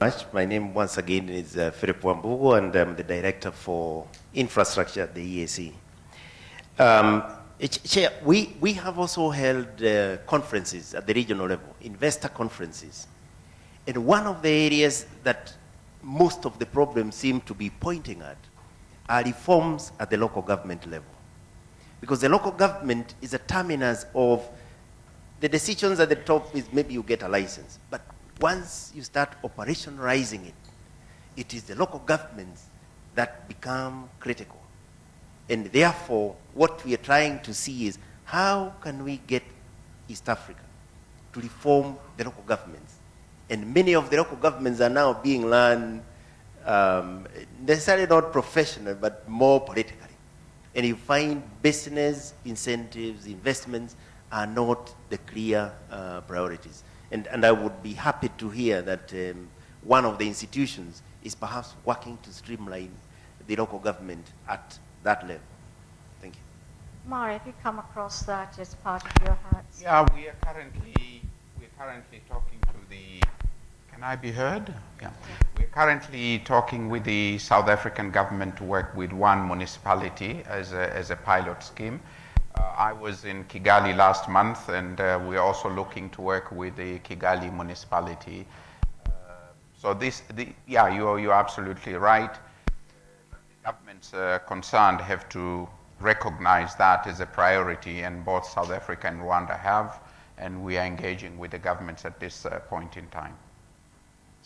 much. My name once again is Philip Wambugu, and I'm the Director for Infrastructure at the EAC. Chair, we have also held conferences at the regional level, investor conferences. And one of the areas that most of the problems seem to be pointing at are reforms at the local government level. Because the local government is a terminus of the decisions at the top is maybe you get a license. But once you start operationalizing it, it is the local governments that become critical. And therefore, what we are trying to see is how can we get East Africa to reform the local governments? And many of the local governments are now being run necessarily not professional, but more politically. And you find business incentives, investments are not the clear priorities. And I would be happy to hear that one of the institutions is perhaps working to streamline the local government at that level. Thank you. Mari, have you come across that as part of your hats? Yeah, we're currently talking to the, can I be heard? Yeah. We're currently talking with the South African government to work with one municipality as a pilot scheme. I was in Kigali last month, and we're also looking to work with the Kigali municipality. Yeah, you're absolutely right. The governments concerned have to recognize that as a priority, and both South Africa and Rwanda have, and we are engaging with the governments at this point in time.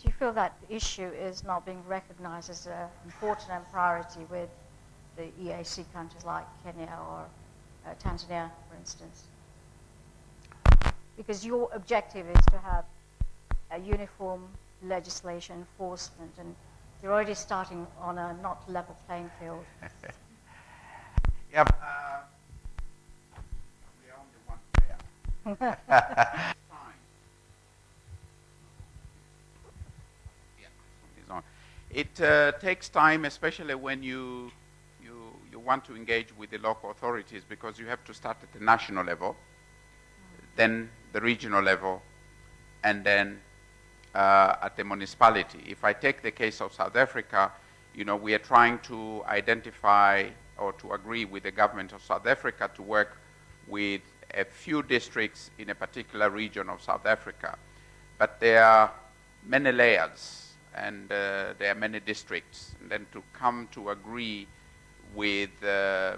Do you feel that the issue is not being recognized as an important and priority with the EAC countries like Kenya or Tanzania, for instance? Because your objective is to have a uniform legislation enforcement, and you're already starting on a not level playing field. Yeah, we're only one player. It takes time, especially when you want to engage with the local authorities, because you have to start at the national level, then the regional level, and then at the municipality. If I take the case of South Africa, we are trying to identify or to agree with the government of South Africa to work with a few districts in a particular region of South Africa. But there are many layers, and there are many districts. And then to come to agree with a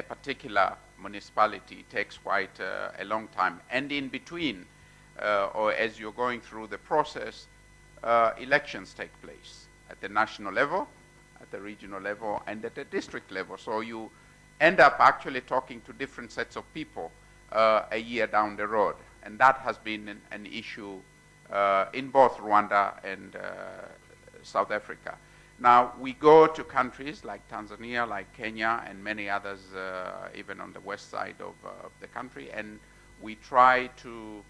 particular municipality takes quite a long time. And in between, or as you're going through the process, elections take place at the national level, at the regional level, and at the district level. So you end up actually talking to different sets of people a year down the road. And that has been an issue in both Rwanda and South Africa. Now, we go to countries like Tanzania, like Kenya, and many others, even on the west side of the country, and we try to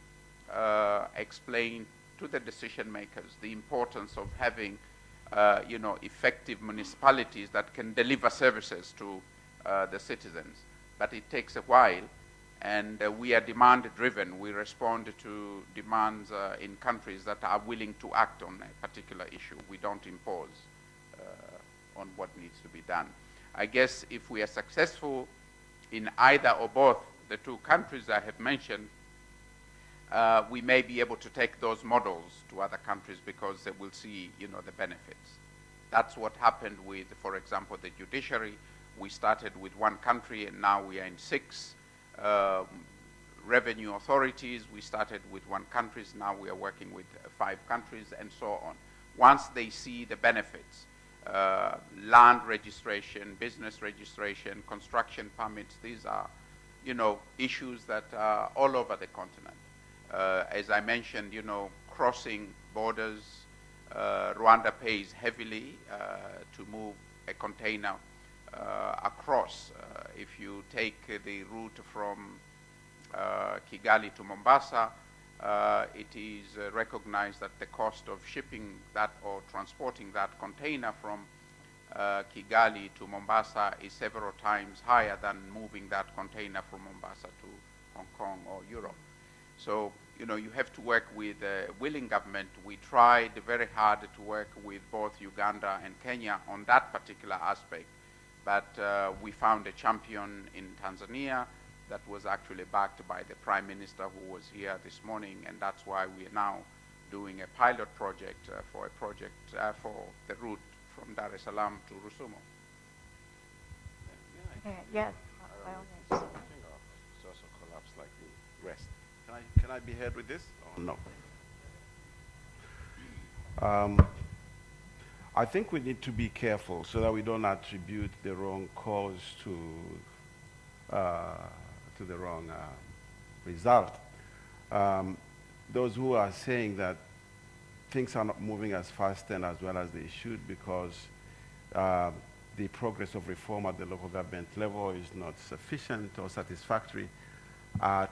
explain to the decision makers the importance of having effective municipalities that can deliver services to the citizens. But it takes a while, and we are demand-driven. We respond to demands in countries that are willing to act on a particular issue. We don't impose on what needs to be done. I guess if we are successful in either or both the two countries I have mentioned, we may be able to take those models to other countries because they will see, the benefits. That's what happened with, for example, the judiciary. We started with one country, and now we are in 6. Revenue authorities, we started with 1 country, now we are working with 5 countries, and so on. Once they see the benefits, land registration, business registration, construction permits, these are, issues that are all over the continent. As I mentioned, crossing borders, Rwanda pays heavily to move a container across. If you take the route from Kigali to Mombasa, it is recognized that the cost of shipping that or transporting that container from Kigali to Mombasa is several times higher than moving that container from Mombasa to Hong Kong or Europe. So, you have to work with a willing government. We tried very hard to work with both Uganda and Kenya on that particular aspect, but we found a champion in Tanzania that was actually backed by the Prime Minister who was here this morning, and that's why we are now doing a pilot project for the route from Dar es Salaam to Rusumo. Yeah, by all means. It's also collapsed like the rest. Can I be heard with this? Or no. I think we need to be careful so that we don't attribute the wrong cause to the wrong result. Those who are saying that things are not moving as fast and as well as they should because the progress of reform at the local government level is not sufficient or satisfactory,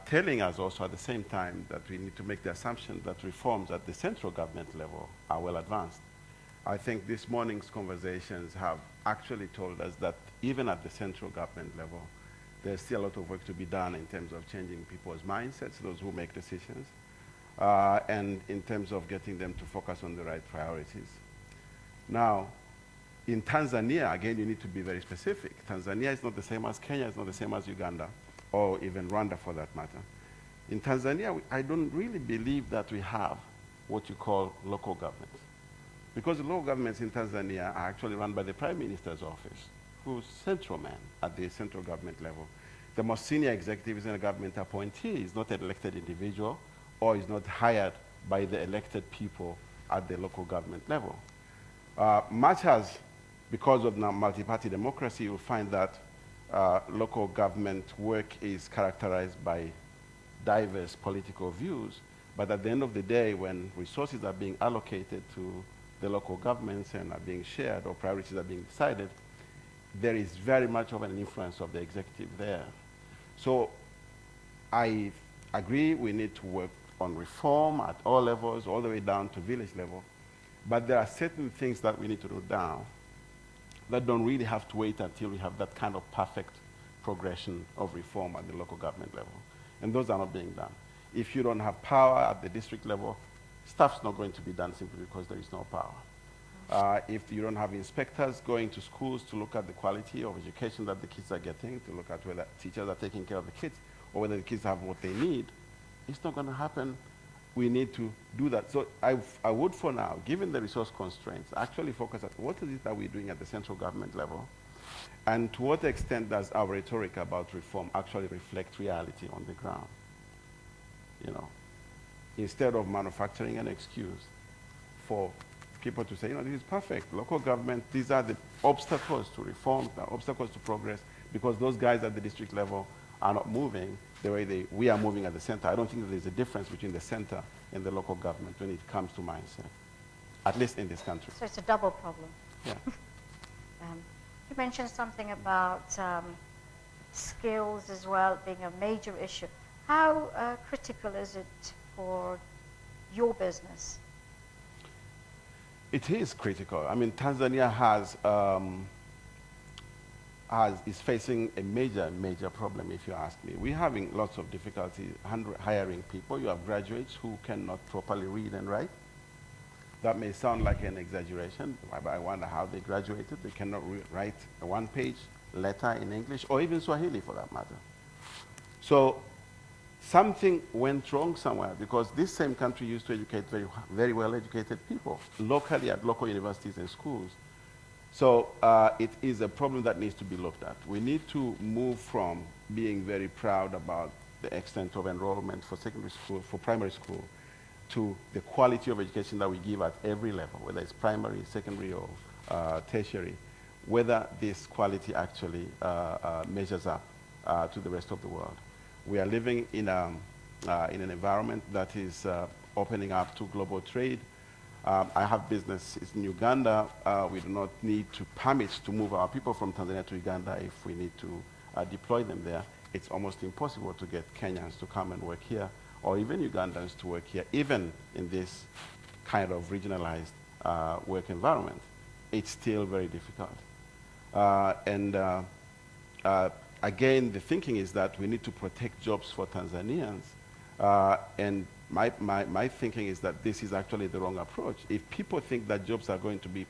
telling us also at the same time that we need to make the assumption that reforms at the central government level are well advanced. I think this morning's conversations have actually told us that even at the central government level, there's still a lot of work to be done in terms of changing people's mindsets, those who make decisions, and in terms of getting them to focus on the right priorities. Now, in Tanzania, again, you need to be very specific. Tanzania is not the same as Kenya, it's not the same as Uganda, or even Rwanda for that matter. In Tanzania, I don't really believe that we have what you call local governments. Because the local governments in Tanzania are actually run by the Prime Minister's office, who's central man at the central government level. The most senior executive is a government appointee, is not an elected individual, or is not hired by the elected people at the local government level. Much as, because of now multi-party democracy, you'll find that local government work is characterized by diverse political views, but at the end of the day, when resources are being allocated to the local governments and are being shared or priorities are being decided, there is very much of an influence of the executive there. So I agree we need to work on reform at all levels, all the way down to village level, but there are certain things that we need to do now that don't really have to wait until we have that kind of perfect progression of reform at the local government level. And those are not being done. If you don't have power at the district level, stuff's not going to be done simply because there is no power. If you don't have inspectors going to schools to look at the quality of education that the kids are getting, to look at whether teachers are taking care of the kids, or whether the kids have what they need, it's not going to happen. We need to do that. So I would, for now, given the resource constraints, actually focus on what is it that we're doing at the central government level, and to what extent does our rhetoric about reform actually reflect reality on the ground? You know, instead of manufacturing an excuse for people to say, this is perfect. Local government, these are the obstacles to reform, the obstacles to progress, because those guys at the district level are not moving the way we are moving at the center. I don't think that there's a difference between the center and the local government when it comes to mindset, at least in this country. So it's a double problem. Yeah. You mentioned something about skills as well being a major issue. How critical is it for your business? It is critical. I mean, Tanzania is facing a major problem, if you ask me. We're having lots of difficulty hiring people. You have graduates who cannot properly read and write. That may sound like an exaggeration, but I wonder how they graduated. They cannot write a one-page letter in English, or even Swahili for that matter. So something went wrong somewhere, because this same country used to educate very well-educated people locally at local universities and schools. So it is a problem that needs to be looked at. We need to move from being very proud about the extent of enrollment for secondary school, for primary school, to the quality of education that we give at every level, whether it's primary, secondary, or tertiary, whether this quality actually measures up to the rest of the world. We are living in an environment that is opening up to global trade. I have businesses in Uganda. We do not need permits to move our people from Tanzania to Uganda if we need to deploy them there. It's almost impossible to get Kenyans to come and work here, or even Ugandans to work here, even in this kind of regionalized work environment. It's still very difficult. Again, the thinking is that we need to protect jobs for Tanzanians and My thinking is that this is actually the wrong approach. If people think that jobs are going to be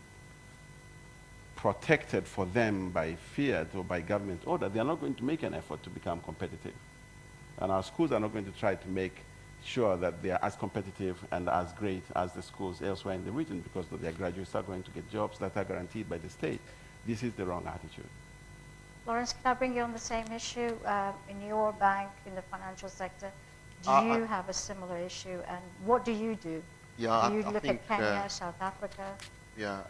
protected for them by fiat or by government order, they are not going to make an effort to become competitive. And our schools are not going to try to make sure that they are as competitive and as great as the schools elsewhere in the region, because their graduates are going to get jobs that are guaranteed by the state. This is the wrong attitude. Lawrence, can I bring you on the same issue? In your bank, in the financial sector, do you have a similar issue, and what do you do? Yeah, Do you I look think, at Kenya, South Africa? Yeah,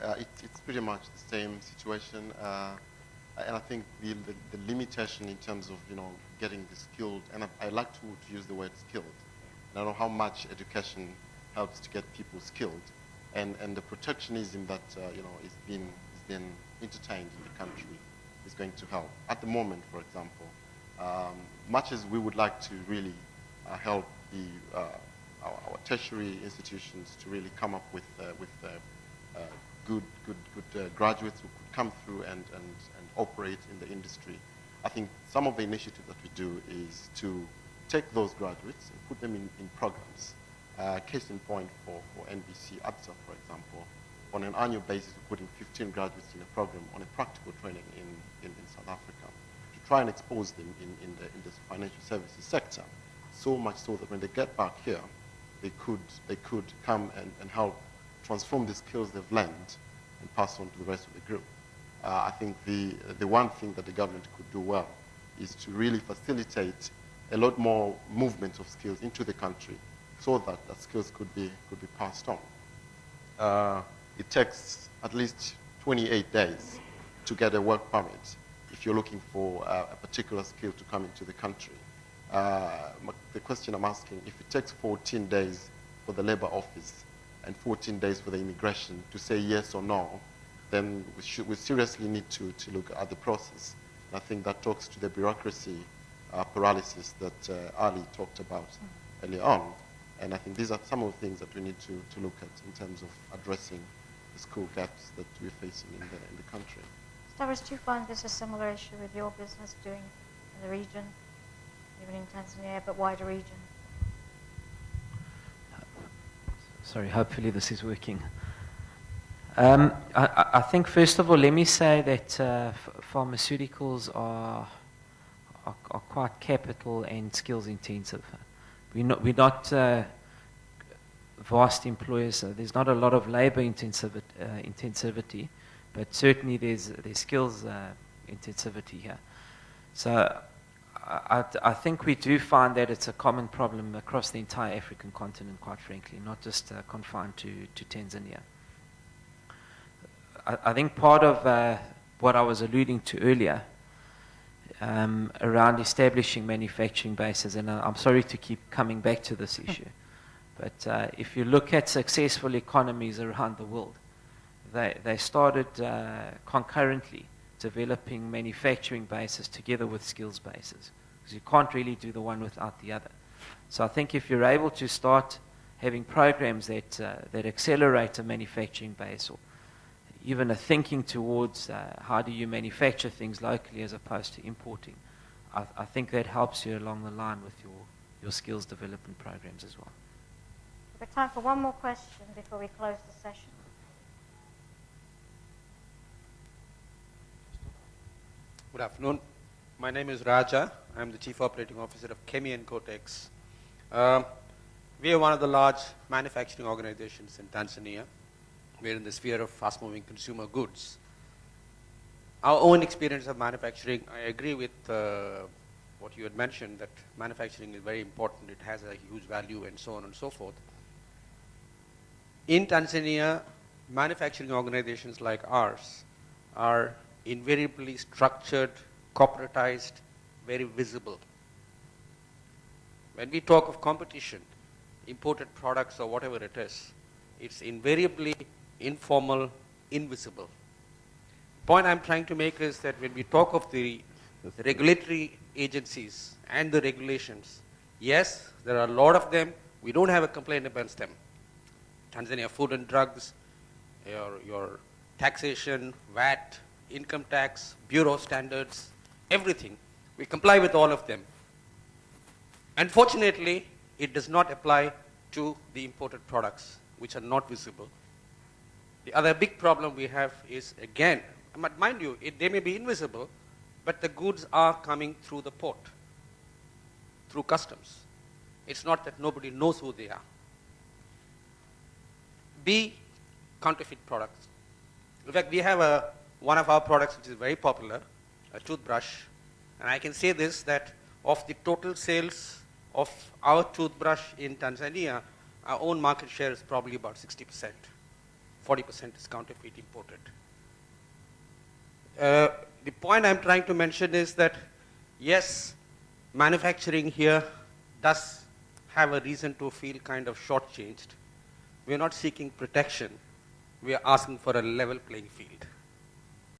it's pretty much the same situation, and I think the limitation in terms of getting the skilled, and I like to use the word skilled. And I know how much education helps to get people skilled, and the protectionism that is being entertained in the country is going to help. At the moment, for example, much as we would like to really help our tertiary institutions to really come up with good graduates who could come through and operate in the industry. I think some of the initiatives that we do is to take those graduates and put them in programs. Case in point for NBC ADSA, for example, on an annual basis, we're putting 15 graduates in a program on a practical training in South Africa to try and expose them in the financial services sector. So much so that when they get back here, they could come and help transform the skills they've learned and pass on to the rest of the group. I think the one thing that the government could do well is to really facilitate a lot more movement of skills into the country, so that skills could be passed on. It takes at least 28 days to get a work permit if you're looking for a particular skill to come into the country. The question I'm asking, if it takes 14 days for the labor office and 14 days for the immigration to say yes or no, then we seriously need to look at the process. And I think that talks to the bureaucracy paralysis that Ali talked about earlier on. And I think these are some of the things that we need to look at in terms of addressing the school gaps that we're facing in the country. Stavros, do you find this a similar issue with your business doing in the region, even in Tanzania, but wider region? Sorry, hopefully this is working. I think, first of all, let me say that pharmaceuticals are quite capital and skills intensive. We're not vast employers. There's not a lot of labor intensivity, but certainly there's skills intensivity here. So I think we do find that it's a common problem across the entire African continent, quite frankly, not just confined to Tanzania. I think part of what I was alluding to earlier around establishing manufacturing bases, and I'm sorry to keep coming back to this issue, but if you look at successful economies around the world, they started concurrently developing manufacturing bases together with skills bases, because you can't really do the one without the other. So I think if you're able to start having programs that accelerate a manufacturing base, or even a thinking towards how do you manufacture things locally as opposed to importing, I think that helps you along the line with your skills development programs as well. We've got time for one more question before we close the session. Good afternoon. My name is Raja. I'm the Chief Operating Officer of Chemi and Cotex. We are one of the large manufacturing organizations in Tanzania. We're in the sphere of fast-moving consumer goods. Our own experience of manufacturing, I agree with what you had mentioned, that manufacturing is very important. It has a huge value and so on and so forth. In Tanzania, manufacturing organizations like ours are invariably structured, corporatized, very visible. When we talk of competition, imported products or whatever it is, it's invariably informal, invisible. The point I'm trying to make is that when we talk of the regulatory agencies and the regulations, yes, there are a lot of them. We don't have a complaint against them. Tanzania Food and Drugs, your taxation, VAT, income tax, bureau standards, everything. We comply with all of them. Unfortunately, it does not apply to the imported products which are not visible. The other big problem we have is, again, but mind you, they may be invisible, but the goods are coming through the port, through customs. It's not that nobody knows who they are. B, counterfeit products. In fact, we have one of our products which is very popular, a toothbrush. And I can say this, that of the total sales of our toothbrush in Tanzania, our own market share is probably about 60%. 40% is counterfeit imported. The point I'm trying to mention is that, yes, manufacturing here does have a reason to feel kind of shortchanged. We're not seeking protection. We are asking for a level playing field.